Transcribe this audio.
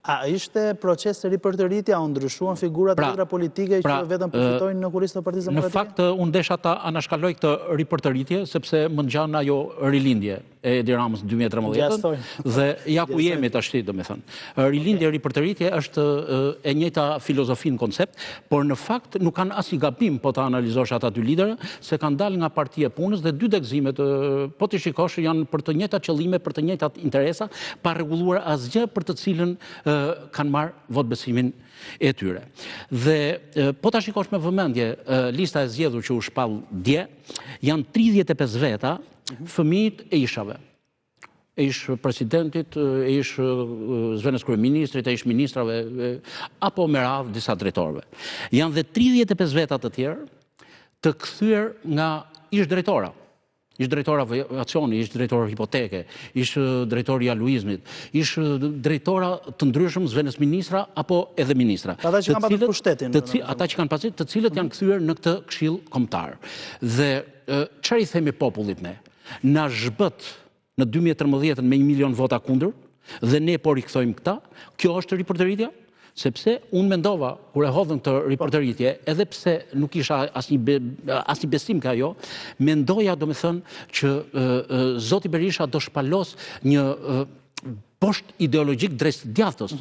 A ishte proces të ripërtëritja, u ndryshuan figurat tjetra politike që vetëm përfitojnë në kurisë të Partisë Demokratike? Në fakt, unë desha ta anashkaloj këtë ripërtëritje, sepse më ngjan ajo rilindje e Edi Ramës 2013 dhe ja ku jemi tashti, domethënë. Rilindje e ripërtëritje është e njëjta filozofi në koncept, por në fakt nuk kanë asnjë gabim po ta analizosh ata dy liderë, se kanë dalë nga Partia e Punës dhe dy dekzimet, po ti shikosh, janë për të njëjtat qëllime, për të njëjtat interesa, pa rregulluar asgjë për të cilën kanë marrë votbesimin e tyre. Dhe po ta shikosh me vëmendje lista e zgjedhur që u shpall dje, janë 35 veta fëmijët e ishave. E ish presidentit, e ish zëvendës kryeministrit, e ish ministrave, apo me radhë disa drejtorëve. Janë dhe 35 veta të tjerë të kthyer nga ish drejtora. Ish drejtora aviacioni, ish drejtora hipoteke, ish drejtori aluizmit, ish drejtora të ndryshëm, zëvendës ministra apo edhe ministra. Ata që kanë patur pushtetin. Ata që kanë patur, të cilët janë kthyer në këtë këshill kombëtar. Dhe çfarë i themi popullit ne? Na zhbët në 2013 me 1 milion vota kundër dhe ne po rikthojmë këta. Kjo është ripërtëritja? Sepse unë mendova, kur e hodhën këtë ripërtëritje, edhe pse nuk isha asnjë besim ka ajo, mendoja domethënë që zoti Berisha do shpalos një poshtë ideologjik drejt djathtës.